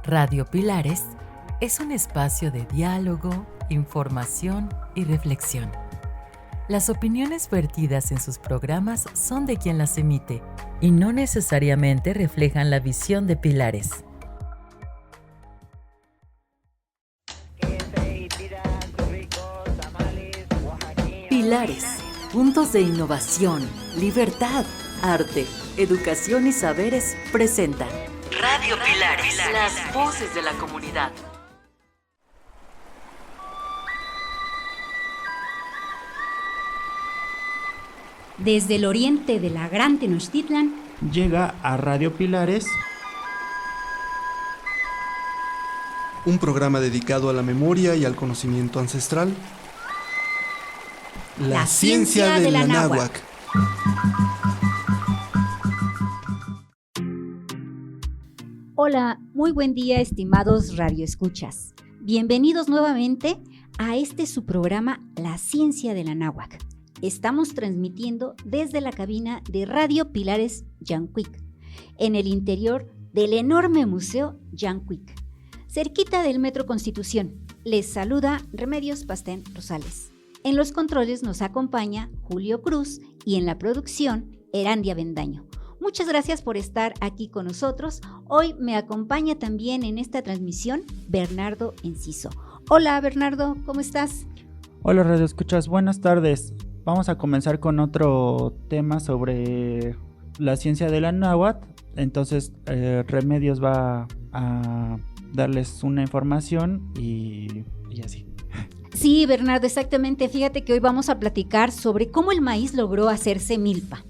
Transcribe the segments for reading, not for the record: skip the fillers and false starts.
Radio Pilares es un espacio de diálogo, información y reflexión. Las opiniones vertidas en sus programas son de quien las emite y no necesariamente reflejan la visión de Pilares. Pilares, puntos de innovación, libertad, arte, educación y saberes presentan Radio Pilares, las voces de la comunidad. Desde el oriente de la Gran Tenochtitlan llega a Radio Pilares un programa dedicado a la memoria y al conocimiento ancestral. La ciencia de la náhuatl. Hola, muy buen día, estimados radioescuchas. Bienvenidos nuevamente a su programa La ciencia de la náhuatl. Estamos transmitiendo desde la cabina de Radio Pilares Yancuic, en el interior del enorme Museo Yancuic, cerquita del Metro Constitución. Les saluda Remedios Pastén Rosales. En los controles nos acompaña Julio Cruz y en la producción Erandia Bendaño. Muchas gracias por estar aquí con nosotros. Hoy me acompaña también en esta transmisión Bernardo Enciso. Hola Bernardo, ¿cómo estás? Hola Radio Escuchas, buenas tardes. Vamos a comenzar con otro tema sobre la ciencia de la náhuatl. Entonces Remedios va a darles una información y así. Sí, Bernardo, exactamente. Fíjate que hoy vamos a platicar sobre cómo el maíz logró hacerse milpa.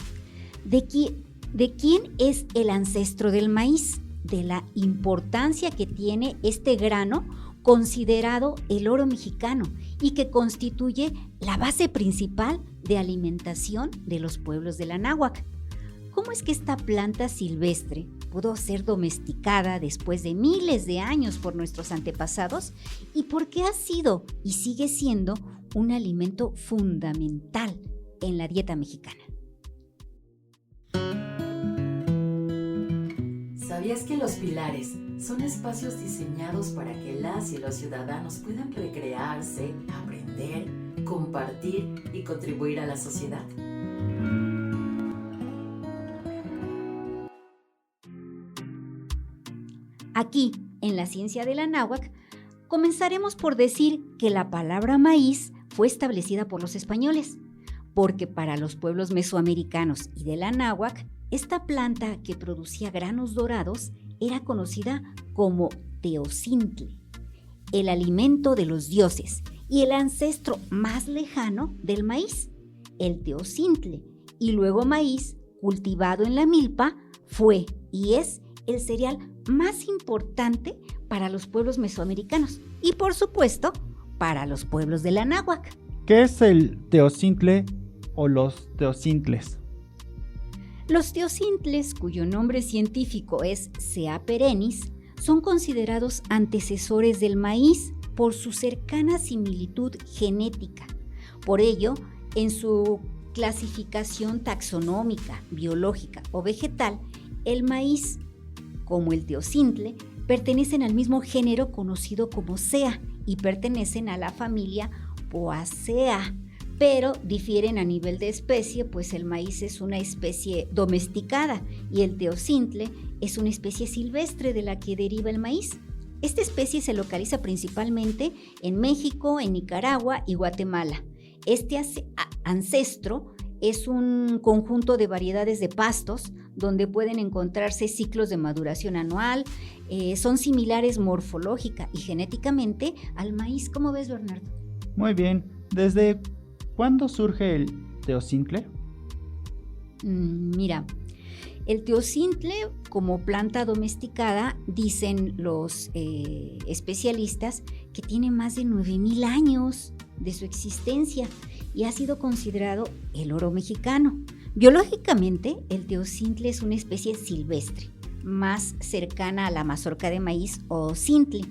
¿De quién es el ancestro del maíz? De la importancia que tiene este grano considerado el oro mexicano y que constituye la base principal de alimentación de los pueblos de la náhuatl. ¿Cómo es que esta planta silvestre pudo ser domesticada después de miles de años por nuestros antepasados? ¿Y por qué ha sido y sigue siendo un alimento fundamental en la dieta mexicana? ¿Sabías que los pilares son espacios diseñados para que las y los ciudadanos puedan recrearse, aprender, compartir y contribuir a la sociedad? Aquí, en la ciencia de la náhuatl, comenzaremos por decir que la palabra maíz fue establecida por los españoles, porque para los pueblos mesoamericanos y de la náhuatl, esta planta que producía granos dorados era conocida como teocintle, el alimento de los dioses y el ancestro más lejano del maíz, el teocintle, y luego maíz cultivado en la milpa fue y es el cereal más importante para los pueblos mesoamericanos y, por supuesto, para los pueblos de la náhuatl. ¿Qué es el teocintle o los teocintles? Los teocintles, cuyo nombre científico es Sea perennis, son considerados antecesores del maíz por su cercana similitud genética. Por ello, en su clasificación taxonómica, biológica o vegetal, el maíz, como el teocintle, pertenecen al mismo género conocido como Sea y pertenecen a la familia Poaceae, pero difieren a nivel de especie, pues el maíz es una especie domesticada y el teocintle es una especie silvestre de la que deriva el maíz. Esta especie se localiza principalmente en México, en Nicaragua y Guatemala. Este ancestro es un conjunto de variedades de pastos donde pueden encontrarse ciclos de maduración anual. Son similares morfológica y genéticamente al maíz. ¿Cómo ves, Bernardo? Muy bien. ¿Desde cuándo surge el teocintle? Mira, el teocintle como planta domesticada, dicen los especialistas, que tiene más de 9,000 años de su existencia y ha sido considerado el oro mexicano. Biológicamente, el teocintle es una especie silvestre, más cercana a la mazorca de maíz o cintle.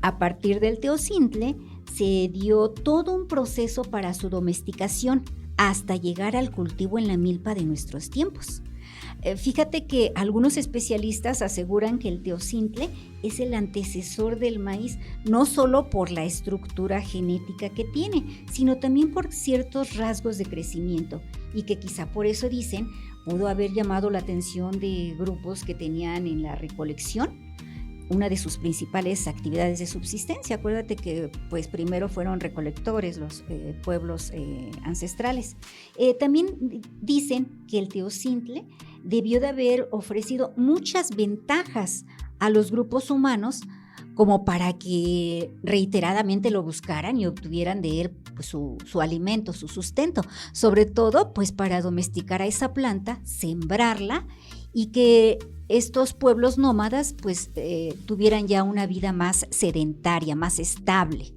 A partir del teocintle se dio todo un proceso para su domesticación hasta llegar al cultivo en la milpa de nuestros tiempos. Fíjate que algunos especialistas aseguran que el teocintle es el antecesor del maíz, no solo por la estructura genética que tiene, sino también por ciertos rasgos de crecimiento, y que quizá por eso dicen pudo haber llamado la atención de grupos que tenían en la recolección una de sus principales actividades de subsistencia. Acuérdate que pues primero fueron recolectores los pueblos ancestrales. También dicen que el teocintle debió de haber ofrecido muchas ventajas a los grupos humanos como para que reiteradamente lo buscaran y obtuvieran de él pues, su alimento, su sustento, sobre todo pues para domesticar a esa planta, sembrarla y que estos pueblos nómadas pues tuvieran ya una vida más sedentaria, más estable.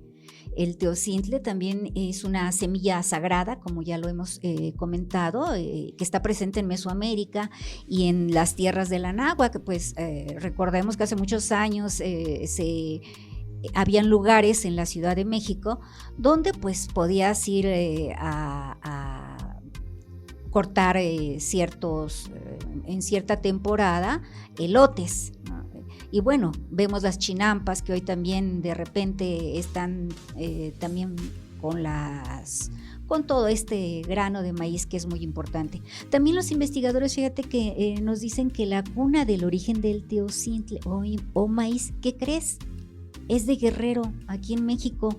El teocintle también es una semilla sagrada, como ya lo hemos comentado, que está presente en Mesoamérica y en las tierras de la náhuatl, que pues recordemos que hace muchos años habían lugares en la Ciudad de México donde pues podías ir a cortar en cierta temporada elotes, ¿no? Y bueno, vemos las chinampas que hoy también de repente están también con todo este grano de maíz que es muy importante. También los investigadores, fíjate que nos dicen que la cuna del origen del teocintle o maíz, ¿qué crees? Es de Guerrero, aquí en México.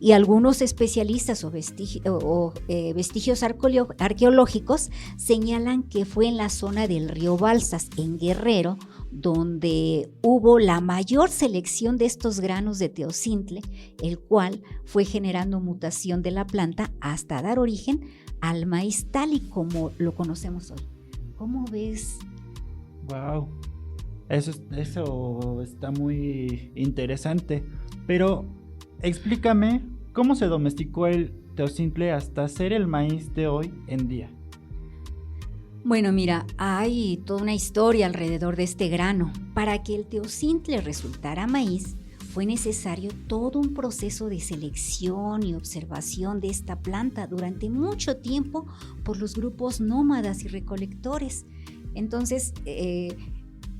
Y algunos especialistas o vestigios arqueológicos señalan que fue en la zona del río Balsas, en Guerrero, donde hubo la mayor selección de estos granos de teocintle, el cual fue generando mutación de la planta hasta dar origen al maíz tal y como lo conocemos hoy. ¿Cómo ves? Wow, eso está muy interesante, pero explícame cómo se domesticó el teocintle hasta ser el maíz de hoy en día. Bueno, mira, hay toda una historia alrededor de este grano. Para que el teocintle resultara maíz, fue necesario todo un proceso de selección y observación de esta planta durante mucho tiempo por los grupos nómadas y recolectores. Entonces,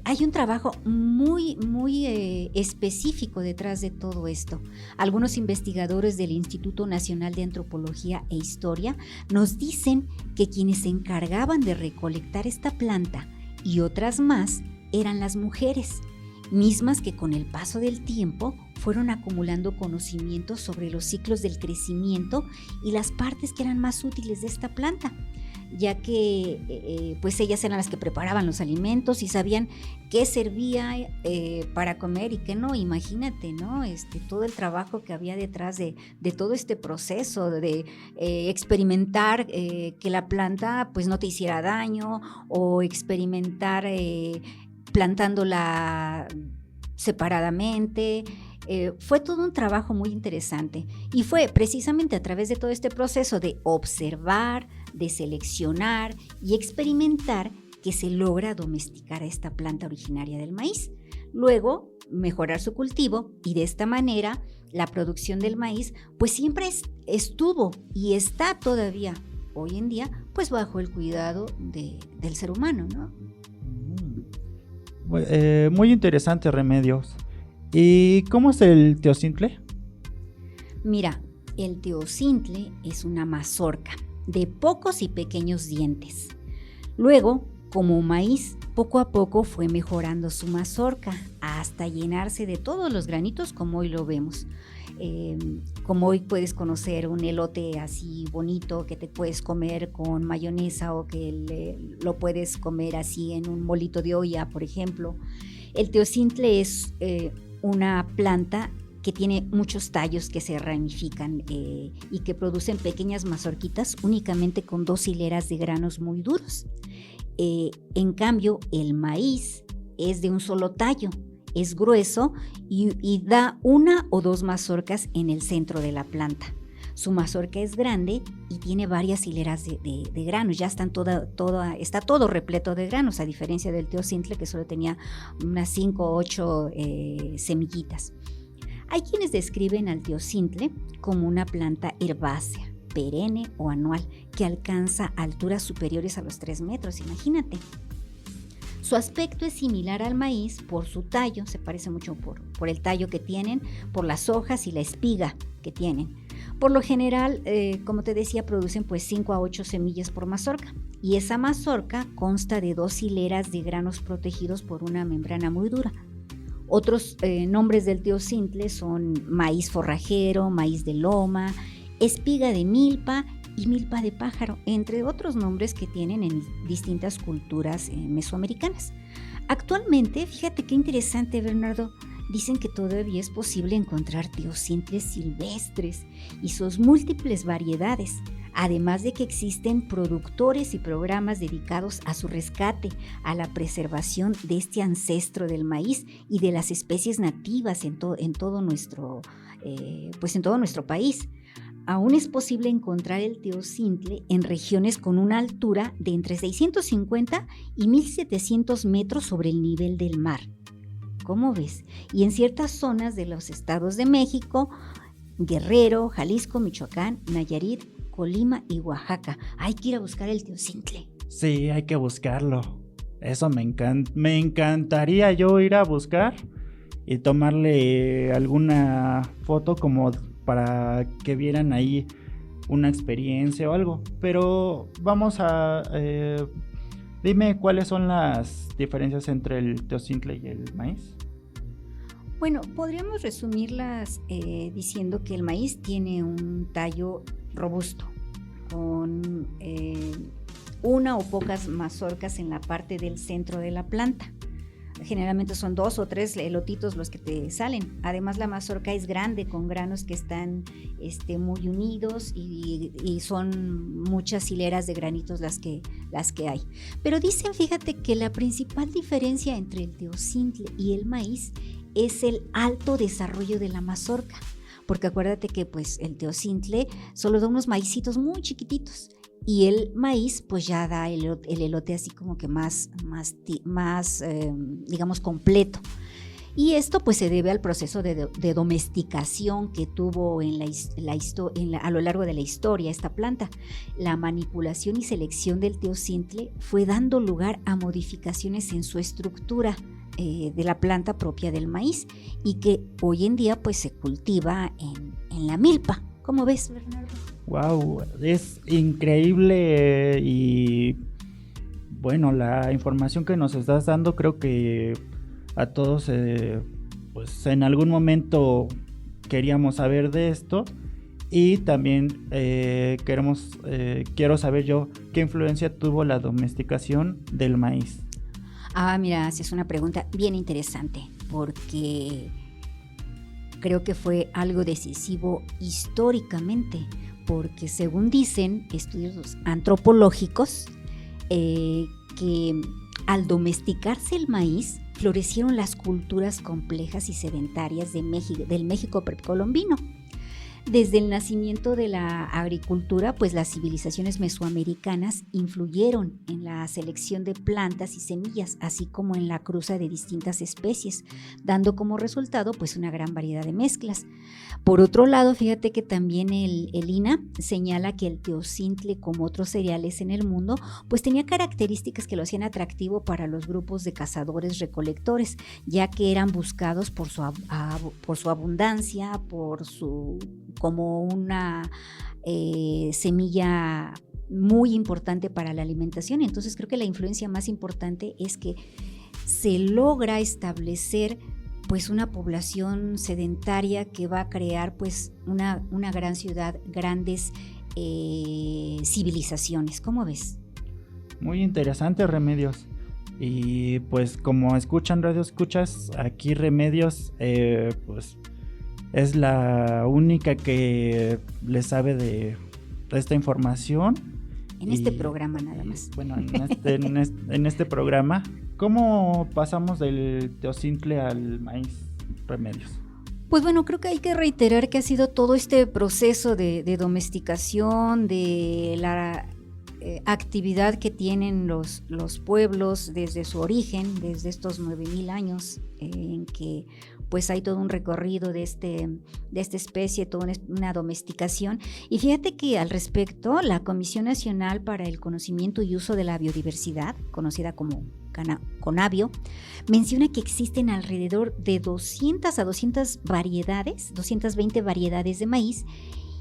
hay un trabajo muy específico detrás de todo esto. Algunos investigadores del Instituto Nacional de Antropología e Historia nos dicen que quienes se encargaban de recolectar esta planta y otras más eran las mujeres, mismas que con el paso del tiempo fueron acumulando conocimientos sobre los ciclos del crecimiento y las partes que eran más útiles de esta planta, ya que pues ellas eran las que preparaban los alimentos y sabían qué servía para comer y qué no. Imagínate, ¿no? Todo el trabajo que había detrás de todo este proceso de experimentar que la planta pues no te hiciera daño, o experimentar plantándola separadamente. Fue todo un trabajo muy interesante y fue precisamente a través de todo este proceso de observar, de seleccionar y experimentar que se logra domesticar a esta planta originaria del maíz. Luego, mejorar su cultivo y de esta manera la producción del maíz pues siempre estuvo y está todavía hoy en día pues bajo el cuidado del ser humano, ¿no? Muy interesante, Remedios. ¿Y cómo es el teocintle? Mira, el teocintle es una mazorca de pocos y pequeños dientes. Luego, como maíz, poco a poco fue mejorando su mazorca hasta llenarse de todos los granitos como hoy lo vemos. Como hoy puedes conocer un elote así bonito que te puedes comer con mayonesa, o que lo puedes comer así en un molito de olla, por ejemplo. El teocintle es una planta que tiene muchos tallos que se ramifican y que producen pequeñas mazorquitas únicamente con 2 hileras de granos muy duros. En cambio, el maíz es de un solo tallo, es grueso y da 1 o 2 mazorcas en el centro de la planta. Su mazorca es grande y tiene varias hileras de granos, ya está todo repleto de granos, a diferencia del teocintle que solo tenía unas 5 o 8 semillitas. Hay quienes describen al teocintle como una planta herbácea, perenne o anual, que alcanza alturas superiores a los 3 metros, imagínate. Su aspecto es similar al maíz por su tallo, se parece mucho por el tallo que tienen, por las hojas y la espiga que tienen. Por lo general, como te decía, producen pues 5 a 8 semillas por mazorca, y esa mazorca consta de 2 hileras de granos protegidos por una membrana muy dura. Otros nombres del teocintle son maíz forrajero, maíz de loma, espiga de milpa y milpa de pájaro, entre otros nombres que tienen en distintas culturas mesoamericanas. Actualmente, fíjate qué interesante, Bernardo, dicen que todavía es posible encontrar teocintles silvestres y sus múltiples variedades, además de que existen productores y programas dedicados a su rescate, a la preservación de este ancestro del maíz y de las especies nativas en todo nuestro país. Aún es posible encontrar el teocintle en regiones con una altura de entre 650 y 1700 metros sobre el nivel del mar. ¿Cómo ves? Y en ciertas zonas de los estados de México, Guerrero, Jalisco, Michoacán, Nayarit, Colima y Oaxaca. Hay que ir a buscar el teocintle. Sí, hay que buscarlo. Eso me encantaría yo ir a buscar y tomarle alguna foto como para que vieran ahí una experiencia o algo. Pero vamos a... dime cuáles son las diferencias entre el teocintle y el maíz. Bueno, podríamos resumirlas diciendo que el maíz tiene un tallo robusto, con una o pocas mazorcas en la parte del centro de la planta. Generalmente son 2 o 3 elotitos los que te salen. Además, la mazorca es grande, con granos que están muy unidos, y son muchas hileras de granitos las que hay. Pero dicen, fíjate, que la principal diferencia entre el teocintle y el maíz es el alto desarrollo de la mazorca. Porque acuérdate que pues el teocintle solo da unos maicitos muy chiquititos, y el maíz pues ya da el elote así como que más digamos, completo. Y esto pues se debe al proceso de domesticación que tuvo a lo largo de la historia esta planta. La manipulación y selección del teocintle fue dando lugar a modificaciones en su estructura de la planta propia del maíz, y que hoy en día pues se cultiva en la milpa. ¿Cómo ves, Bernardo? Wow, es increíble, y bueno, la información que nos estás dando, creo que a todos pues en algún momento queríamos saber de esto, y también quiero saber yo qué influencia tuvo la domesticación del maíz. Mira, es una pregunta bien interesante, porque creo que fue algo decisivo históricamente, porque según dicen estudios antropológicos, que al domesticarse el maíz, florecieron las culturas complejas y sedentarias del México precolombino. Desde el nacimiento de la agricultura, pues las civilizaciones mesoamericanas influyeron en la selección de plantas y semillas, así como en la cruza de distintas especies, dando como resultado pues una gran variedad de mezclas. Por otro lado, fíjate que también el INAH señala que el teocintle, como otros cereales en el mundo, pues tenía características que lo hacían atractivo para los grupos de cazadores-recolectores, ya que eran buscados por su abundancia, como una semilla muy importante para la alimentación. Entonces creo que la influencia más importante es que se logra establecer pues una población sedentaria que va a crear pues una gran ciudad, grandes civilizaciones. ¿Cómo ves? Muy interesante, Remedios. Y pues como escuchan, radio escuchas, aquí Remedios pues es la única que le sabe de esta información. En este programa nada más. Bueno, en este programa. ¿Cómo pasamos del teocintle al maíz, Remedios? Pues bueno, creo que hay que reiterar que ha sido todo este proceso de domesticación, de la actividad que tienen los pueblos desde su origen, desde estos 9,000 años, en que pues hay todo un recorrido de esta especie, toda una domesticación. Y fíjate que al respecto, la Comisión Nacional para el Conocimiento y Uso de la Biodiversidad, conocida como Conavio, menciona que existen alrededor de 200 a 220 variedades de maíz,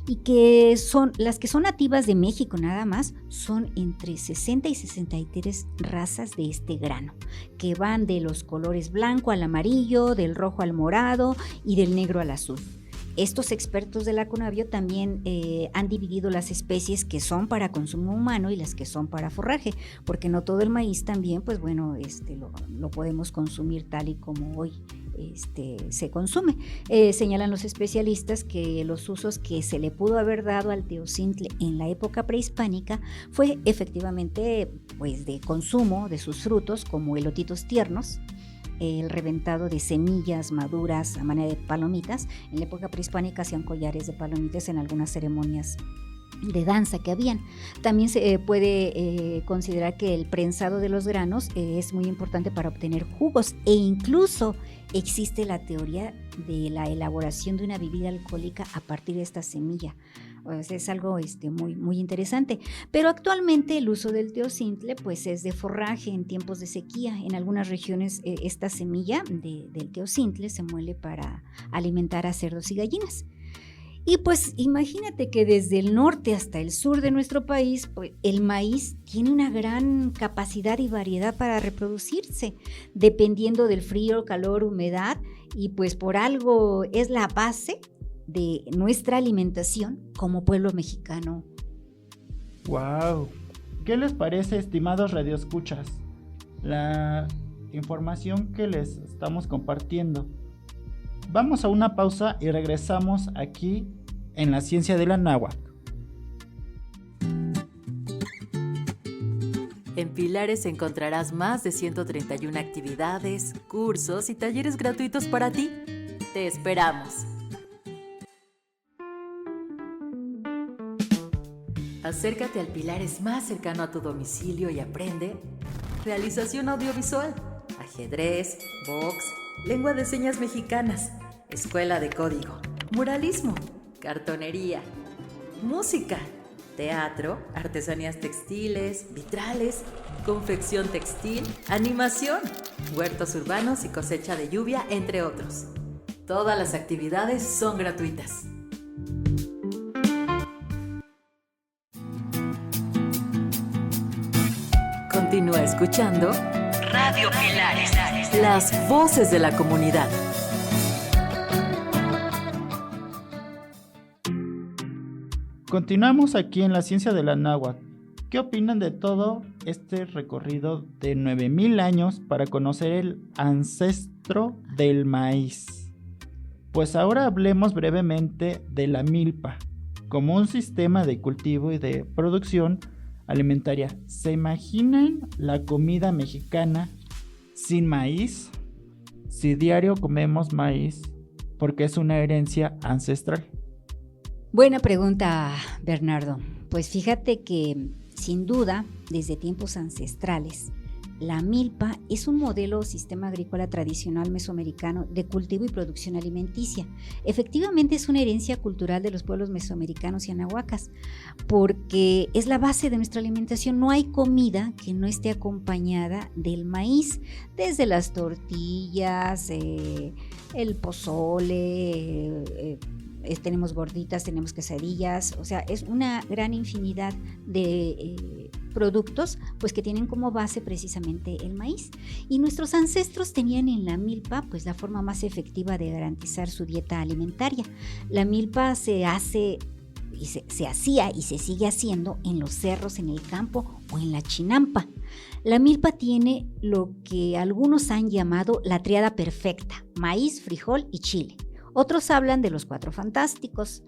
y que son las que son nativas de México nada más, son entre 60 y 63 razas de este grano, que van de los colores blanco al amarillo, del rojo al morado y del negro al azul. Estos expertos de la Conavio también han dividido las especies que son para consumo humano y las que son para forraje, porque no todo el maíz también, pues bueno, lo podemos consumir tal y como hoy se consume. Señalan los especialistas que los usos que se le pudo haber dado al teocintle en la época prehispánica fue efectivamente pues de consumo de sus frutos, como elotitos tiernos, el reventado de semillas maduras a manera de palomitas. En la época prehispánica hacían collares de palomitas en algunas ceremonias de danza que habían. También se puede considerar que el prensado de los granos es muy importante para obtener jugos, e incluso existe la teoría de la elaboración de una bebida alcohólica a partir de esta semilla. Es algo muy, muy interesante. Pero actualmente el uso del teocintle pues es de forraje en tiempos de sequía. En algunas regiones esta semilla del teocintle se muele para alimentar a cerdos y gallinas. Y pues imagínate que desde el norte hasta el sur de nuestro país, pues, el maíz tiene una gran capacidad y variedad para reproducirse, dependiendo del frío, calor, humedad, y pues por algo es la base de nuestra alimentación como pueblo mexicano. ¡Wow! ¿Qué les parece, estimados radioescuchas, la información que les estamos compartiendo? Vamos a una pausa y regresamos aquí en la Ciencia de la Náhuatl. En Pilares encontrarás más de 131 actividades, cursos y talleres gratuitos para ti. ¡Te esperamos! Acércate al Pilares más cercano a tu domicilio y aprende realización audiovisual, ajedrez, box, lengua de señas mexicanas, escuela de código, muralismo, cartonería, música, teatro, artesanías textiles, vitrales, confección textil, animación, huertos urbanos y cosecha de lluvia, entre otros. Todas las actividades son gratuitas. Continúa escuchando Radio Pilares, las voces de la comunidad. Continuamos aquí en la Ciencia de la Náhuatl. ¿Qué opinan de todo este recorrido de 9000 años para conocer el ancestro del maíz? Pues ahora hablemos brevemente de la milpa, como un sistema de cultivo y de producción alimentaria. ¿Se imaginan la comida mexicana sin maíz? Si diario comemos maíz, porque es una herencia ancestral. Buena pregunta, Bernardo. Pues fíjate que, sin duda, desde tiempos ancestrales, la milpa es un modelo o sistema agrícola tradicional mesoamericano de cultivo y producción alimenticia. Efectivamente es una herencia cultural de los pueblos mesoamericanos y anahuacas, porque es la base de nuestra alimentación. No hay comida que no esté acompañada del maíz, desde las tortillas, el pozole, tenemos gorditas, tenemos quesadillas, o sea, es una gran infinidad de productos pues que tienen como base precisamente el maíz. Y nuestros ancestros tenían en la milpa pues la forma más efectiva de garantizar su dieta alimentaria. La milpa se hacía y se sigue haciendo en los cerros, en el campo o en la chinampa. La milpa tiene lo que algunos han llamado la tríada perfecta: maíz, frijol y chile. Otros hablan de los 4 fantásticos,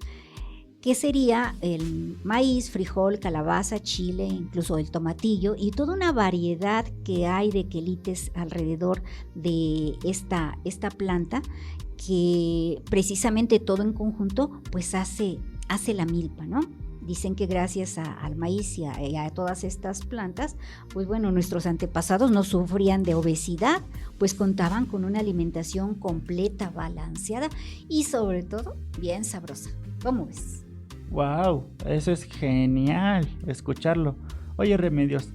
que sería el maíz, frijol, calabaza, chile, incluso el tomatillo, y toda una variedad que hay de quelites alrededor de esta planta, que precisamente todo en conjunto pues hace la milpa, ¿no? Dicen que gracias al maíz y a todas estas plantas, pues bueno, nuestros antepasados no sufrían de obesidad, pues contaban con una alimentación completa, balanceada y sobre todo bien sabrosa. ¿Cómo ves? ¡Wow! Eso es genial escucharlo. Oye, Remedios,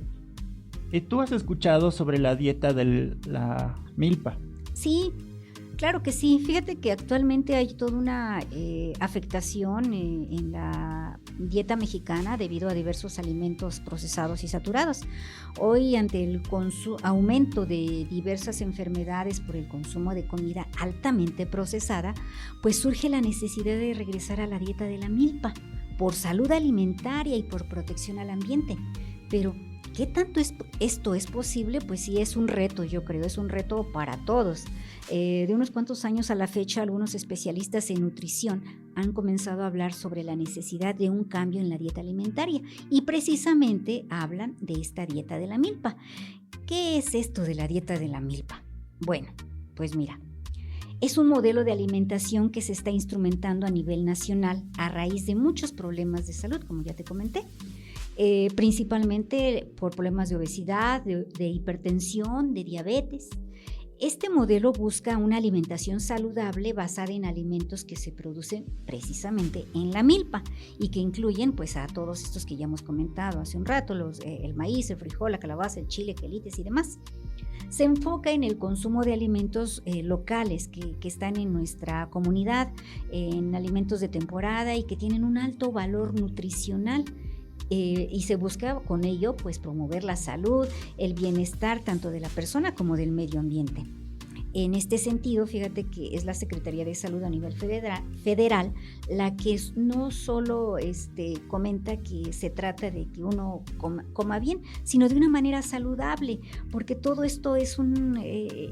¿Y tú has escuchado sobre la dieta de la milpa? Sí, claro que sí. Fíjate que actualmente hay toda una afectación en la dieta mexicana debido a diversos alimentos procesados y saturados. Hoy, ante el aumento de diversas enfermedades por el consumo de comida altamente procesada, pues surge la necesidad de regresar a la dieta de la milpa por salud alimentaria y por protección al ambiente. Pero ¿qué tanto esto es posible? Pues sí, es un reto, yo creo, es un reto para todos. De unos cuantos años a la fecha, algunos especialistas en nutrición han comenzado a hablar sobre la necesidad de un cambio en la dieta alimentaria y precisamente hablan de esta dieta de la milpa. ¿Qué es esto de la dieta de la milpa? Bueno, pues mira, es un modelo de alimentación que se está instrumentando a nivel nacional a raíz de muchos problemas de salud, como ya te comenté. Principalmente por problemas de obesidad, de hipertensión, de diabetes. Este modelo busca una alimentación saludable basada en alimentos que se producen precisamente en la milpa y que incluyen pues a todos estos que ya hemos comentado hace un rato, el maíz, el frijol, la calabaza, el chile, quelites y demás. Se enfoca en el consumo de alimentos locales que están en nuestra comunidad, en alimentos de temporada y que tienen un alto valor nutricional. Y se busca con ello pues promover la salud, el bienestar tanto de la persona como del medio ambiente. En este sentido, fíjate que es la Secretaría de Salud a nivel federal la que no solo comenta que se trata de que uno coma bien, sino de una manera saludable, porque todo esto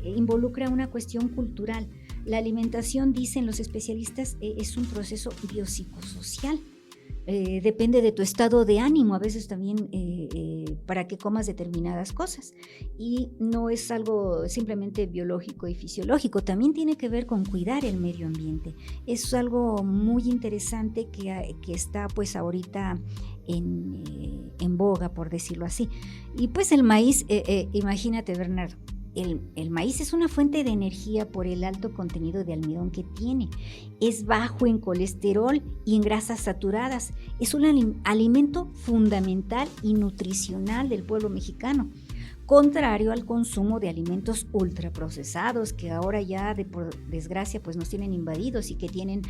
involucra una cuestión cultural. La alimentación, dicen los especialistas, es un proceso biopsicosocial. Depende de tu estado de ánimo, a veces también para que comas determinadas cosas, y no es algo simplemente biológico y fisiológico, también tiene que ver con cuidar el medio ambiente. Es algo muy interesante que está pues ahorita en boga, por decirlo así. Y pues el maíz, imagínate, Bernardo, el maíz es una fuente de energía por el alto contenido de almidón que tiene. Es bajo en colesterol y en grasas saturadas. Es un alimento fundamental y nutricional del pueblo mexicano, contrario al consumo de alimentos ultraprocesados que ahora ya por desgracia pues nos tienen invadidos y que tienen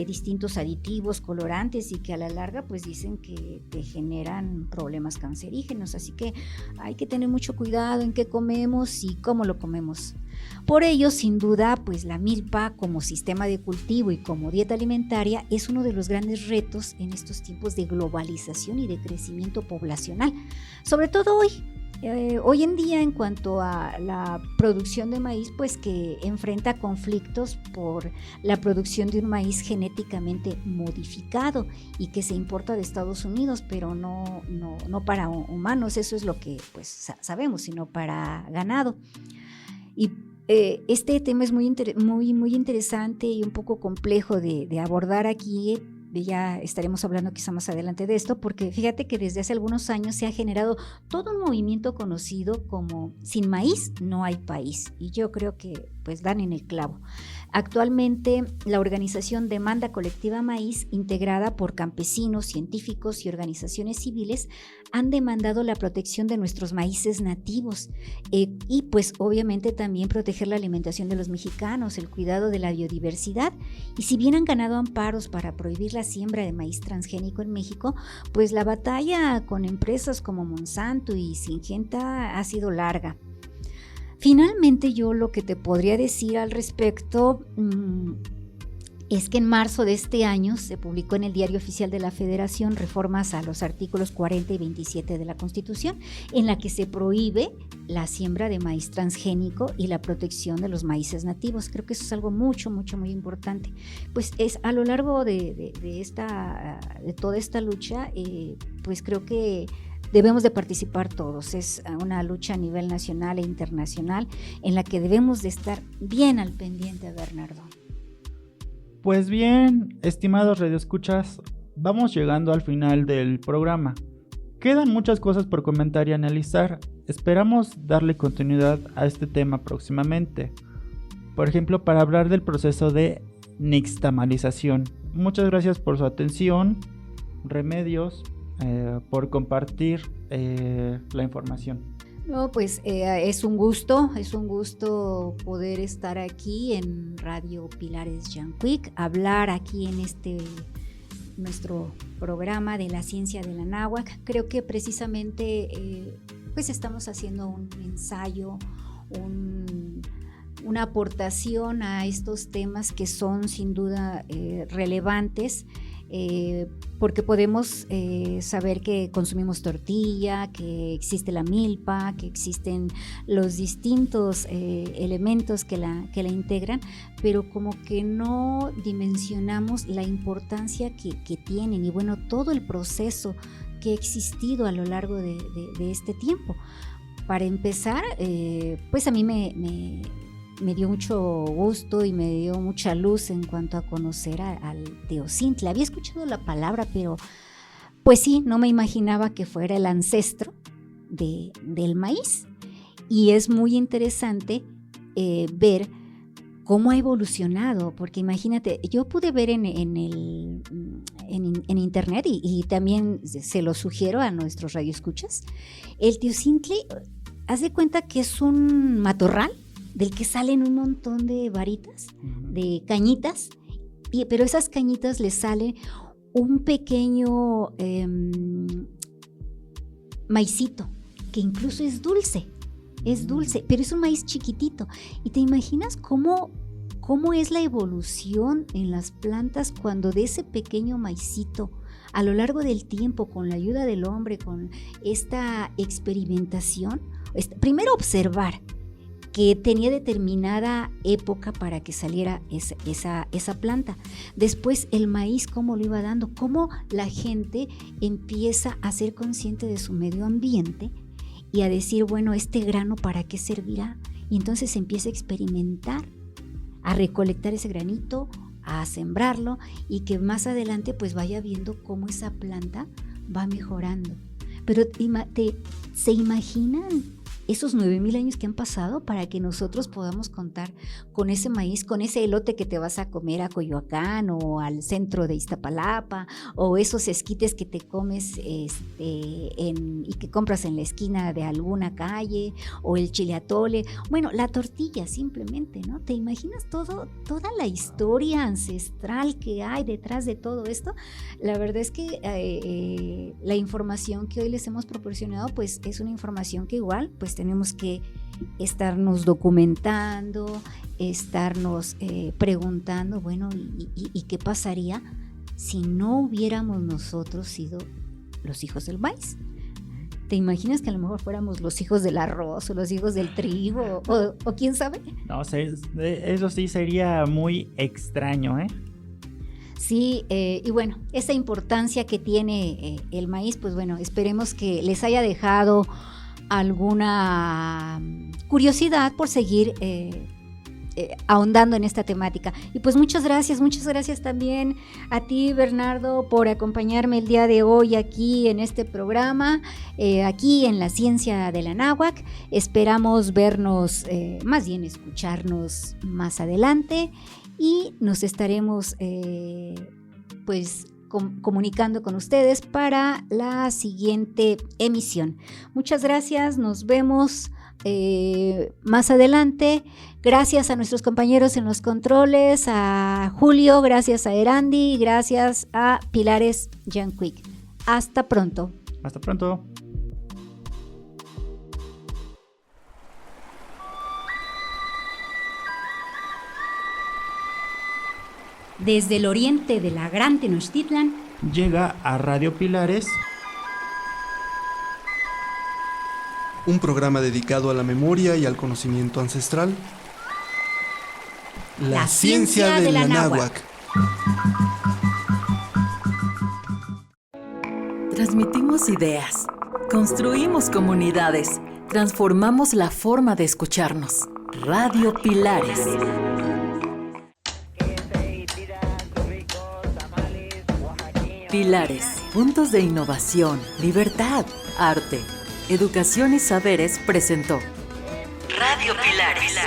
distintos aditivos, colorantes y que a la larga pues dicen que te generan problemas cancerígenos. Así que hay que tener mucho cuidado en qué comemos y cómo lo comemos. Por ello, sin duda, pues la milpa como sistema de cultivo y como dieta alimentaria es uno de los grandes retos en estos tiempos de globalización y de crecimiento poblacional, sobre todo hoy en día, en cuanto a la producción de maíz, pues que enfrenta conflictos por la producción de un maíz genéticamente modificado y que se importa de Estados Unidos, pero no para humanos, eso es lo que pues sabemos, sino para ganado. Y este tema es muy interesante y un poco complejo de abordar aquí. Ya estaremos hablando quizá más adelante de esto, porque fíjate que desde hace algunos años se ha generado todo un movimiento conocido como sin maíz no hay país, y yo creo que pues dan en el clavo. Actualmente la organización Demanda Colectiva Maíz, integrada por campesinos, científicos y organizaciones civiles, han demandado la protección de nuestros maíces nativos y pues obviamente también proteger la alimentación de los mexicanos, el cuidado de la biodiversidad. Y si bien han ganado amparos para prohibir la siembra de maíz transgénico en México, pues la batalla con empresas como Monsanto y Syngenta ha sido larga. Finalmente, yo lo que te podría decir al respecto es que en marzo de este año se publicó en el Diario Oficial de la Federación reformas a los artículos 40 y 27 de la Constitución, en la que se prohíbe la siembra de maíz transgénico y la protección de los maíces nativos. Creo que eso es algo muy importante. Pues es a lo largo de toda esta lucha, pues creo que debemos de participar todos. Es una lucha a nivel nacional e internacional en la que debemos de estar bien al pendiente, Bernardo. Pues bien, estimados radioescuchas, vamos llegando al final del programa. Quedan muchas cosas por comentar y analizar. Esperamos darle continuidad a este tema próximamente. Por ejemplo, para hablar del proceso de nixtamalización. Muchas gracias por su atención, Remedios, por compartir la información. No, pues es un gusto poder estar aquí en Radio Pilares Yancuic, hablar aquí en nuestro programa de la ciencia de la náhuatl. Creo que precisamente pues estamos haciendo un ensayo, una aportación a estos temas que son sin duda relevantes, porque podemos saber que consumimos tortilla, que existe la milpa, que existen los distintos elementos que la integran, pero como que no dimensionamos la importancia que tienen y bueno, todo el proceso que ha existido a lo largo de este tiempo. Para empezar, pues a mí me dio mucho gusto y me dio mucha luz en cuanto a conocer al teocintle. Había escuchado la palabra, pero pues sí, no me imaginaba que fuera el ancestro del maíz. Y es muy interesante ver cómo ha evolucionado, porque imagínate, yo pude ver en internet y también se lo sugiero a nuestros radioescuchas, el teocintle, haz de cuenta que es un matorral del que salen un montón de varitas, de cañitas, pero esas cañitas le sale un pequeño maicito, que incluso es dulce, pero es un maíz chiquitito. ¿Y te imaginas cómo es la evolución en las plantas cuando de ese pequeño maicito, a lo largo del tiempo, con la ayuda del hombre, con esta experimentación, primero observar que tenía determinada época para que saliera esa planta. Después el maíz, cómo lo iba dando, cómo la gente empieza a ser consciente de su medio ambiente y a decir, bueno, este grano ¿para qué servirá? Y entonces empieza a experimentar, a recolectar ese granito, a sembrarlo y que más adelante pues vaya viendo cómo esa planta va mejorando. Pero ¿se imaginan esos 9,000 años que han pasado para que nosotros podamos contar con ese maíz, con ese elote que te vas a comer a Coyoacán o al centro de Iztapalapa, o esos esquites que te comes y que compras en la esquina de alguna calle, o el chile atole, bueno, la tortilla simplemente, ¿no? ¿Te imaginas toda la historia ancestral que hay detrás de todo esto? La verdad es que la información que hoy les hemos proporcionado pues es una información que igual pues tenemos que estarnos documentando, estarnos preguntando, bueno, ¿y qué pasaría si no hubiéramos nosotros sido los hijos del maíz? ¿Te imaginas que a lo mejor fuéramos los hijos del arroz o los hijos del trigo o quién sabe? No, eso sí sería muy extraño, ¿eh? Sí, y bueno, esa importancia que tiene el maíz, pues bueno, esperemos que les haya dejado alguna curiosidad por seguir ahondando en esta temática. Y pues muchas gracias también a ti, Bernardo, por acompañarme el día de hoy aquí en este programa, aquí en la ciencia de la náhuatl. Esperamos vernos, más bien escucharnos más adelante y nos estaremos pues comunicando con ustedes para la siguiente emisión. Muchas gracias, nos vemos más adelante. Gracias a nuestros compañeros en los controles, a Julio, gracias a Erandi, gracias a Pilares Yancuic. Hasta pronto. Hasta pronto. Desde el oriente de la Gran Tenochtitlan llega a Radio Pilares un programa dedicado a la memoria y al conocimiento ancestral. La ciencia de la náhuatl. Transmitimos ideas, construimos comunidades, transformamos la forma de escucharnos. Radio Pilares. Pilares, puntos de innovación, libertad, arte, educación y saberes presentó Radio Pilares.